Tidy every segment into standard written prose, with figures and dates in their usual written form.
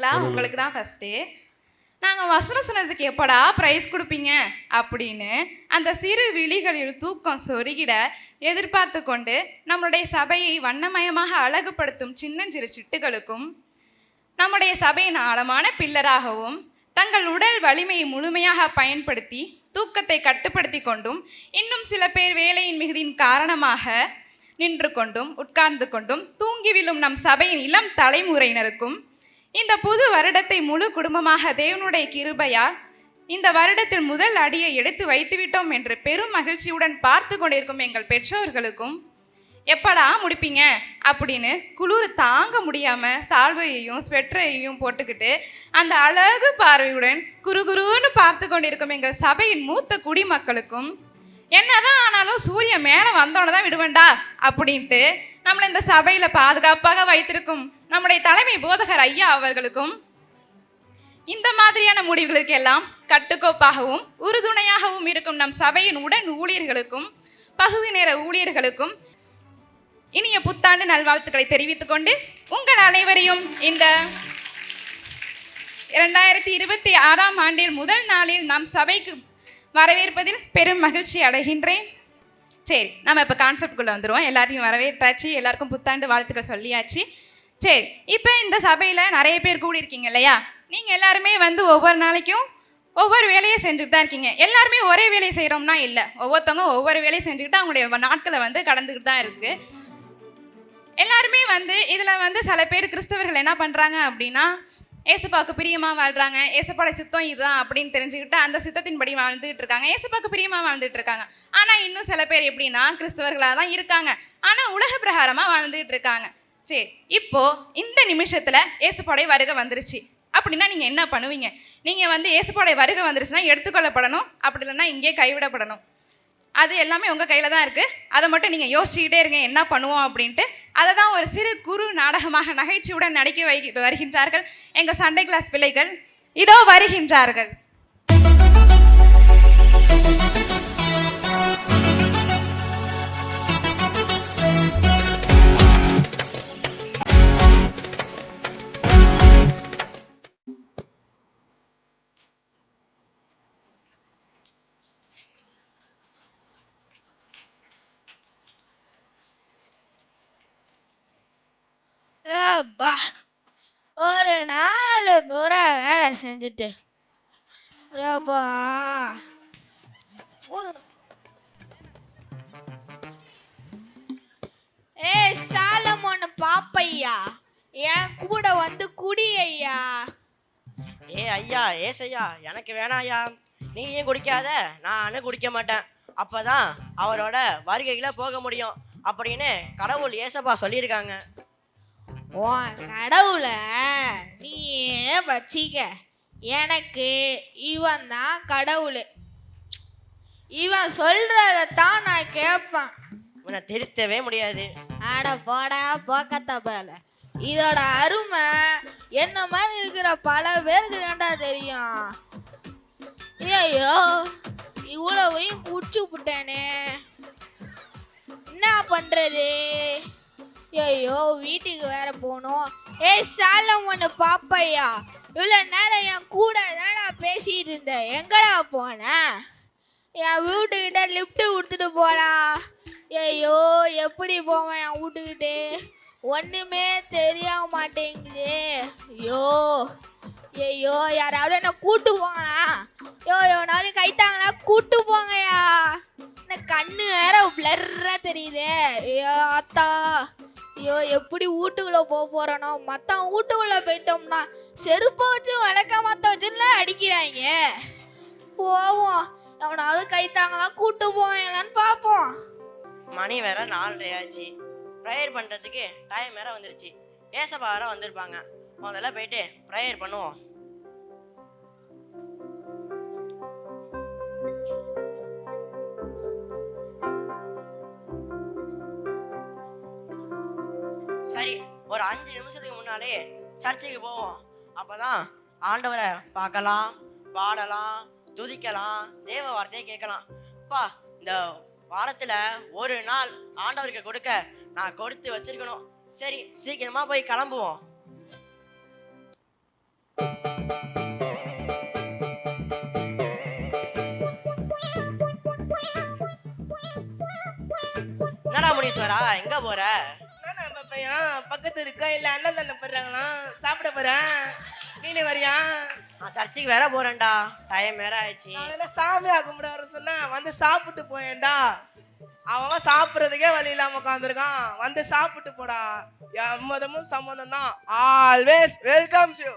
சரிங்களா? உங்களுக்கு தான் ஃபஸ்ட்டு. நாங்கள் வசனம் சொன்னதுக்கு எப்படா ப்ரைஸ் கொடுப்பீங்க அப்படின்னு அந்த சிறு விழிகளில் தூக்கம் சொருகிட எதிர்பார்த்து கொண்டு நம்முடைய சபையை வண்ணமயமாக அழகுபடுத்தும் சின்னஞ்சிறு சிட்டுகளுக்கும், நம்முடைய சபையின் ஆழமான பில்லராகவும் தங்கள் உடல் வலிமையை முழுமையாக பயன்படுத்தி தூக்கத்தை கட்டுப்படுத்தி கொண்டும், இன்னும் சில பேர் வேலையின் மிகுதியின் காரணமாக நின்று கொண்டும் உட்கார்ந்து கொண்டும் தூங்கி விழும் நம் சபையின் இளம் தலைமுறையினருக்கும், இந்த புது வருடத்தை முழு குடும்பமாக தேவனுடைய கிருபையால் இந்த வருடத்தில் முதல் அடியை எடுத்து வைத்துவிட்டோம் என்று பெரும் மகிழ்ச்சியுடன் பார்த்து கொண்டிருக்கும் எங்கள் பெற்றோர்களுக்கும், எப்படா முடிப்பீங்க அப்படின்னு குளிர் தாங்க முடியாமல் சால்வையையும் ஸ்வெட்டரையும் போட்டுக்கிட்டு அந்த அழகு பார்வையுடன் குறுகுருன்னு பார்த்து கொண்டிருக்கும் எங்கள் சபையின் மூத்த குடிமக்களுக்கும், என்னதான் ஆனாலும் சூரியன் மேலே வந்தோன்னு தான் விடுவேண்டா அப்படின்ட்டு நம்மளை இந்த சபையில் பாதுகாப்பாக வைத்திருக்கும் நம்முடைய தலைமை போதகர் ஐயா அவர்களுக்கும், இந்த மாதிரியான முடிவுகளுக்கு எல்லாம் கட்டுக்கோப்பாகவும் உறுதுணையாகவும் இருக்கும் நம் சபையின் உடன் ஊழியர்களுக்கும் பகுதி நேர ஊழியர்களுக்கும் இனிய புத்தாண்டு நல்வாழ்த்துக்களை தெரிவித்துக் கொண்டு உங்கள் அனைவரையும் இந்த 2026ஆம் ஆண்டில் முதல் நாளில் நம் சபைக்கு வரவேற்பதில் பெரும் மகிழ்ச்சி அடைகின்றேன். சரி, நம்ம இப்போ கான்செப்டுக்குள்ளே வந்துடுவோம். எல்லாரையும் வரவேற்றாச்சு, எல்லாருக்கும் புத்தாண்டு வாழ்த்துக்கள் சொல்லியாச்சு. சரி, இப்போ இந்த சபையில் நிறைய பேர் கூடியிருக்கீங்க இல்லையா? நீங்கள் எல்லாருமே ஒவ்வொரு நாளைக்கும் ஒவ்வொரு வேலையை செஞ்சுட்டு தான் இருக்கீங்க. எல்லாருமே ஒரே வேலையை செய்கிறோம்னா இல்லை, ஒவ்வொருத்தவங்க ஒவ்வொரு வேலையை செஞ்சுக்கிட்டு அவங்களுடைய நாட்களை கடந்துக்கிட்டு தான் இருக்குது. எல்லாருமே இதில் சில பேர் கிறிஸ்தவர்கள் என்ன பண்ணுறாங்க அப்படின்னா, ஏசப்பாவுக்கு பிரியமாக வாழ்கிறாங்க, ஏசப்பாட சித்தம் இதுதான் அப்படின்னு தெரிஞ்சுக்கிட்டு அந்த சித்தத்தின்படி வாழ்ந்துகிட்டு இருக்காங்க, ஏசப்பாவுக்கு பிரியமாக வாழ்ந்துட்டு இருக்காங்க. ஆனால் இன்னும் சில பேர் எப்படின்னா கிறிஸ்தவர்களாக தான் இருக்காங்க, ஆனால் உலக பிரகாரமாக வாழ்ந்துகிட்டு இருக்காங்க. சரி, இப்போது இந்த நிமிஷத்தில் ஏசப்பாடைய வருகை வந்துருச்சு அப்படின்னா நீங்கள் என்ன பண்ணுவீங்க? நீங்கள் ஏசப்பாடைய வருகை வந்துருச்சுன்னா எடுத்துக்கொள்ளப்படணும், அப்படி இல்லைன்னா இங்கே கைவிடப்படணும். அது எல்லாமே உங்கள் கையில் தான் இருக்குது. அதை மட்டும் நீங்கள் யோசிச்சுக்கிட்டே இருங்க என்ன பண்ணுவோம் அப்படின்ட்டு. அதை தான் ஒரு சிறு குறு நாடகமாக நகைச்சுவுடன் நடிக்க வருகின்றார்கள் எங்கள் சண்டே கிளாஸ் பிள்ளைகள். இதோ வருகின்றார்கள். ஒரு 4 முறை வேலை செஞ்சுட்டு சாலமோன்னு பாப்பையா, என் கூட குடி ஐயா. ஐயா, ஏசையா, எனக்கு வேணாம் ஐயா, நீ ஏன் குடிக்காத, நானும் குடிக்க மாட்டேன். அப்பதான் அவரோட வருகையில போக முடியும் அப்படின்னு கடவுள் ஏசப்பா சொல்லியிருக்காங்க. கடவுளை நீயே வச்சிக்க, எனக்கு இவன் தான் கடவுள், இவன் சொல்றதான் நான் கேட்பேன், உன்னை திருத்தவே முடியாது. அட போடா போக்கத்த பேல. இதோட அருமை என்ன மாதிரி இருக்கிற பல பேருக்கு தாண்டா தெரியும். ஐயோ, இவ்வளவையும் குடிச்சு விட்டேனே, என்ன பண்றது? ஐயோ, வீட்டுக்கு வேற போகணும். சாலமோன்னு பாப்பையா, இவ்வளோ நேரம் என் கூட தானே பேசிட்டு இருந்தேன், எங்கடா போனேன்? என் வீட்டுக்கிட்ட லிஃப்ட்டு கொடுத்துட்டு போடா. ஐயோ, எப்படி போவேன் என் வீட்டுக்கிட்டே? ஒன்றுமே தெரிய மாட்டேங்குது. ஐயோ ஐயோ, யாராவது என்ன கூட்டு போங்களா? எவனாவது கைத்தாங்களா? கூட்டு போங்கயா. இந்த கண்ணு வேற பிளர்ரா தெரியுது. ஐயோ அத்தா, ஐயோ எப்படி வீட்டுக்குள்ளே போகிறோனோ. மற்றவன் வீட்டுக்குள்ளே போயிட்டோம்னா செருப்பை வச்சு வளர்க்க மற்ற வச்சுல அடிக்கிறாங்க. போவோம், எவனாவது கைத்தாங்களா? கூட்டு போவாங்களான்னு பார்ப்போம். மணி வேற 4:30 ஆச்சு, ப்ரேயர் பண்ணுறதுக்கு டைம் வேற வந்துருச்சு. ஏசப்பா வேற வந்திருப்பாங்க. முதல்ல போயிட்டு ப்ரேயர் பண்ணுவோம். சரி, ஒரு 5 நிமிஷத்துக்கு முன்னாலே சர்ச்சுக்கு போவோம். அப்பதான் ஆண்டவரை பார்க்கலாம், பாடலாம், துதிக்கலாம், தேவ வார்த்தையை கேட்கலாம். அப்பா, இந்த வாரத்துல ஒரு நாள் ஆண்டவருக்கு கொடுக்க நான் கொடுத்து வச்சிருக்கணும். சரி, சீக்கிரமா போய் கிளம்புவோம். முனீஸ்வரா, எங்க போற? நானா பாப்பையா பக்கத்து இருக்கா இல்ல அண்ணன் தானே போடுறாங்களா சாப்பிட போறேன். நீனே வரியா? நான் சர்ச்சுக்கு வேற போறேன்டா, டைம் வேற ஆயிடுச்சு. அதனால சாமியா கும்பிட வர சொன்னா வந்து சாப்பிட்டு போயேன்டா. அவன் சாப்பிட்றதுக்கே வழி இல்லாம உட்காந்துருக்கான், வந்து சாப்பிட்டு போடா. எம்மதமும் சம்மதம் தான். Always welcomes you.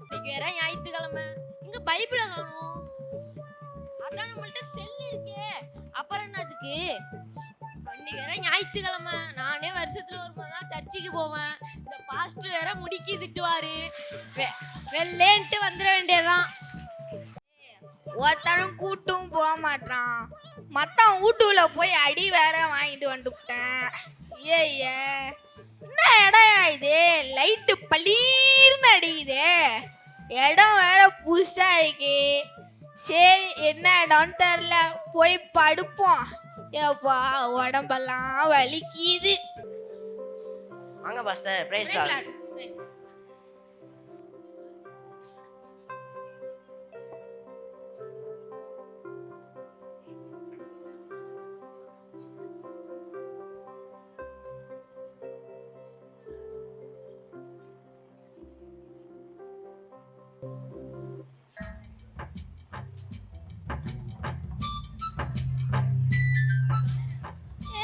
இன்னைக்கு வேற ஞாயிற்றுக்கிழமை, இங்க பைபிளை காணும். அதான் நம்மள்ட்ட செல் இருக்கே, அப்புறம் என்னதுக்கு? இன்னைக்கு வேற ஞாயிற்றுக்கிழமை, நானே வருஷத்துல ஒரு முறை தான் சர்ச்சுக்கு போவேன். இந்த பாஸ்டர் வேற முடிக்கி திட்டுவாரு. வெள்ளேன்ட்டு வந்துட வேண்டியதுதான். ஒருத்தனும் கூட்டும் போக மாட்டான், மத்தவன் வீட்டுல போய் அடி வேற வாங்கிட்டு வந்துட்டேன். ஏய்யே என்ன இடம் இது? லைட்டு பளீர்னு அடிக்குது. இடம் வேற புதுசா இருக்கு. சரி என்ன இடம்னு தெரில, போய் படுப்போம். ஏப்பா உடம்பெல்லாம் வலிக்குது. வாங்க பாஸ்டர், பிரைஸ் லார்ட்.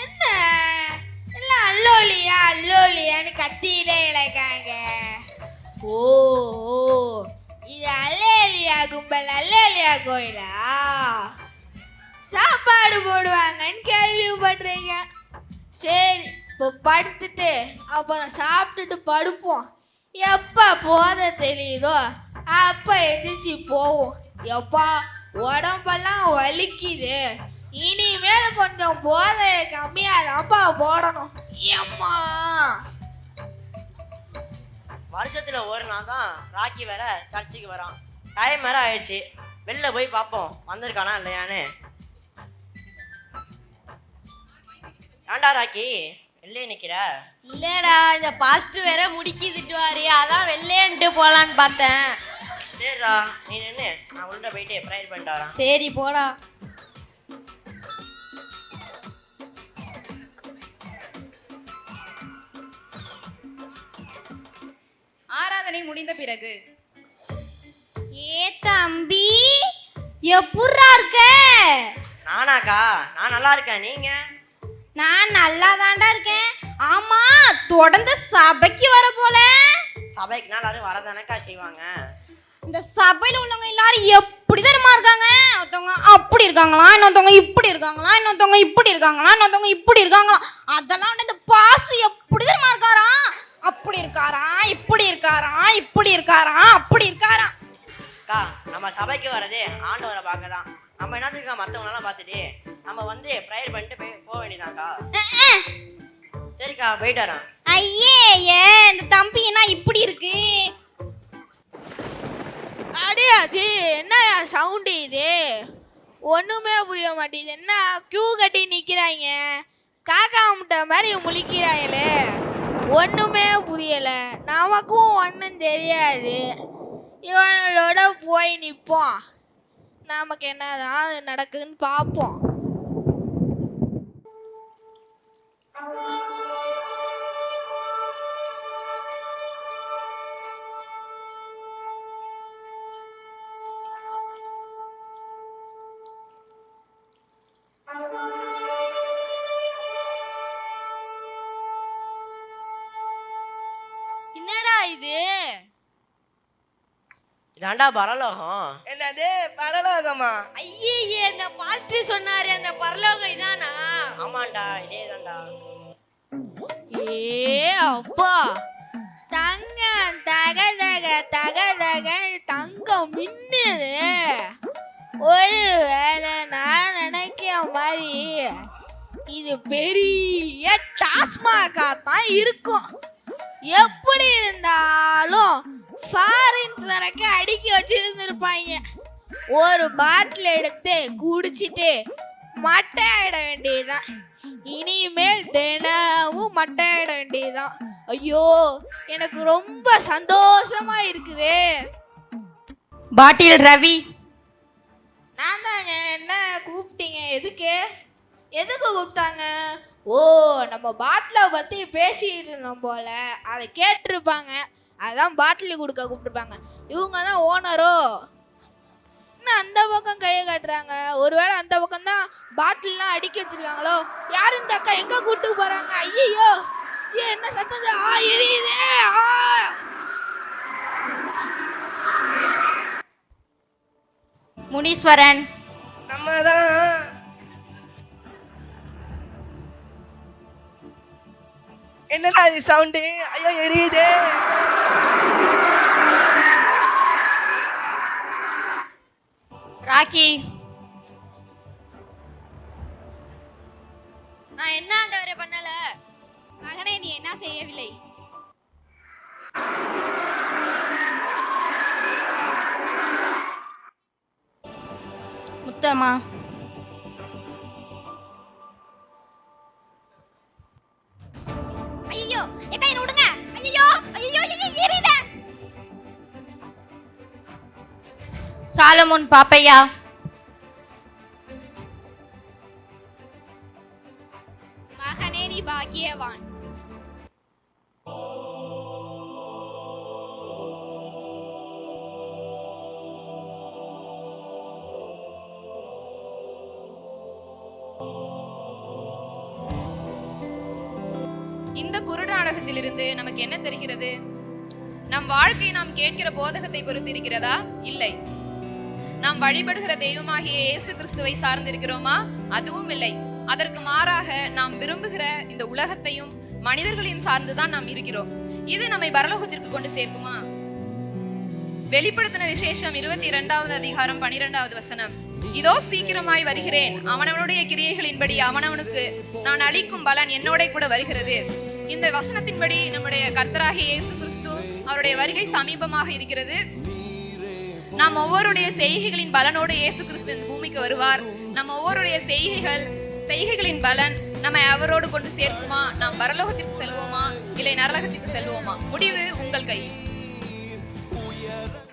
என்ன எல்லாம் அல்லோலியா அல்லோலியான்னு கத்திட்டே கிடக்காங்க. ஓ இது அல்லேலியா கும்பல், அல்லேலியா கோயிலா? சாப்பாடு போடுவாங்கன்னு கேள்விப்படுறீங்க. சரி இப்போ படுத்துட்டு அப்புறம் சாப்பிட்டுட்டு படுப்போம். எப்போ போத தெரியுதோ அப்போ எந்திரிச்சு போவோம். எப்பா உடம்பெல்லாம் வலிக்குது, இனிமேல் கொஞ்சம் போதை கம்மியாதான்ப்பா போடணும். ஏம்மா வருஷத்துல ஒரு நாள் தான் ராக்கி வேற சர்ச்சுக்கு வரான், டைம் வேற ஆயிடுச்சு. வெளில போய் பார்ப்போம் வந்திருக்கானா இல்லையான்னு. ஏன்டா ராக்கி வெளியே நிக்கிற? இல்லடா, இந்த பாஸ்டர் வேற முடிக்கி திட்டுவாரு, அதான் வெள்ளேன்ட்டு போலான்னு பார்த்தேன். சரிடா நீ நின்று, நான் உள்ள போயிட்டு ப்ரேயர் பண்ணிட்டு வரேன். சரி போடா. ஆராதனை முடிந்த பிறகு, ஏ தம்பி எப்பூரா இருக்க? நானாக்கா, நான் நல்லா இருக்கேன், நீங்க? நான் நல்லா தாண்டா இருக்கேன். ஆமா, தொடர்ந்து சபைக்கு வர போல. சபைக்குனா எல்லாரும் வரதானக்கா செய்வாங்க. இந்த சபையில உள்ளவங்க எல்லாரும் எப்படி தெரியுமா இருக்காங்க? ஒருத்தவங்க அப்படி இருக்காங்களா, இன்னொருத்தவங்க இப்படி இருக்காங்களா, இன்னொருத்தவங்க இப்படி இருக்காங்களா, இன்னொருத்தவங்க இப்படி இருக்காங்களா. அதெல்லாம் வந்து இந்த பாசு எப்படி தெரியுமா இருக்காராம்? அப்படி இருக்காராம், இப்படி இருக்காராம், இப்படி இருக்காராம், அப்படி இருக்காராம். அக்கா, நம்ம சபைக்கு வரதே ஆண்டவரை பார்க்க தான். நம்ம என்னத்துக்கா மற்றவங்களெல்லாம் பார்த்துட்டு நம்ம வந்து ப்ரேயர் பண்ணிட்டு போக வேண்டியதாக்கா. சரிக்கா, போயிட்டு வரேன். ஐயே இந்த தம்பி என்ன இப்படி இருக்கு? அடையாது என்ன சவுண்டு இது? ஒன்றுமே புரிய மாட்டேங்குது. என்ன க்யூ கட்டி நிற்கிறாங்க, காக்கா முட்டை மாதிரி முழிக்கிறாங்களே, ஒன்றுமே புரியலை. நமக்கும் ஒன்றும் தெரியாது. இவங்களோட போய் நிற்போம், நமக்கு என்னதான் நடக்குதுன்னு பார்ப்போம். என்னடா இது? இதாண்டா பரலோகம். என்னது பரலோகமா? ஐயே இந்த பாஸ்டர் சொன்னாரு அந்த பரலோகம் இதானா? ஆமாண்டா, இதே தான்டா. ஏ அப்பா, தங்கம் தக தக தக தக தங்கம் மின்னுது. ஒரு வேலை நான் நினைக்கிற மாதிரி இது பெரிய டாஸ்மாகா தான் இருக்கும். எப்படி இருந்தாலும் ஃபாரின் சரக்கு அடுக்கி வச்சிருந்துருப்பாங்க. ஒரு பாட்டில் எடுத்து குடிச்சிட்டு மட்டை ஆயிட வேண்டியதுதான். இனிமேல் தினமும் மட்டை ஆயிட வேண்டியதுதான். ஐயோ எனக்கு ரொம்ப சந்தோஷமா இருக்குது. பாட்டில் ரவி, நான் தாங்க. என்ன கூப்பிட்டீங்க? எதுக்கு? எதுக்கு கூப்பிட்டாங்க? ஓ, நம்ம பாட்டிலை பற்றி பேசிட்டு இருந்தோம் போல, அதை கேட்டிருப்பாங்க. அதான் பாட்டில் கொடுக்க கூப்பிட்டுருப்பாங்க. இவங்க தான் ஓனரோ? இன்னும் அந்த பக்கம் கையை காட்டுறாங்க. ஒருவேளை அந்த பக்கம் தான் பாட்டில்லாம் அடுக்கி வச்சிருக்காங்களோ? யார் இந்த அக்கா எங்கே கூப்பிட்டு போகிறாங்க? ஐயோ, என்ன சத்தம்? எரியுதே! முனீஸ்வரன். நம்ம தான். என்னடா இது சவுண்டு? ஐயோ எரியுதே! ராக்கி. நான் என்ன ஆண்டவரே பண்ணல? மகனே, நீ என்ன செய்யவில்லை? முத்தம்மா. ஐயோ, ஏக்கா என்ன விடுங்க. ஐயோ ஐயோ எரியுதே. சாலமோன் பாப்பையா. மகனே, நீ பாக்கியவான். இந்த குருநாடகத்திலிருந்து நமக்கு என்ன தெரிகிறது? நம் வாழ்க்கை நாம் கேட்கிற போதகத்தை பொறுத்து இருக்கிறதா? இல்லை. நாம் வழிபடுகிற தெய்வமாகிய இயேசு கிறிஸ்துவை சார்ந்திருக்கிறோமா? அதுவும் இல்லை. அதற்கு மாறாக நாம் விரும்புகிற இந்த உலகத்தையும் மனிதர்களையும் சார்ந்துதான் நாம் இருக்கிறோம். இது நம்மை பரலோகத்திற்கு கொண்டு சேர்க்குமா? வெளிப்படுத்தின விசேஷம் 22வது அதிகாரம் 12வது வசனம். இதோ சீக்கிரமாய் வருகிறேன், அவனவனுடைய கிரியைகளின்படி அவனவனுக்கு நான் அளிக்கும் பலன் என்னோட கூட வருகிறது. இந்த வசனத்தின்படி நம்முடைய கர்த்தராகிய இயேசு கிறிஸ்து அவருடைய வருகை சமீபமாக இருக்கிறது. நாம் ஒவ்வொருடைய செய்கைகளின் பலனோடு இயேசு கிறிஸ்து இந்த பூமிக்கு வருவார். நம்ம ஒவ்வொருடைய செய்கைகளின் பலன் நம்மை அவரோடு கொண்டு சேர்க்குமா? நாம் பரலோகத்திற்கு செல்வோமா இல்லை நரலோகத்திற்கு செல்வோமா? முடிவு உங்கள் கையில்.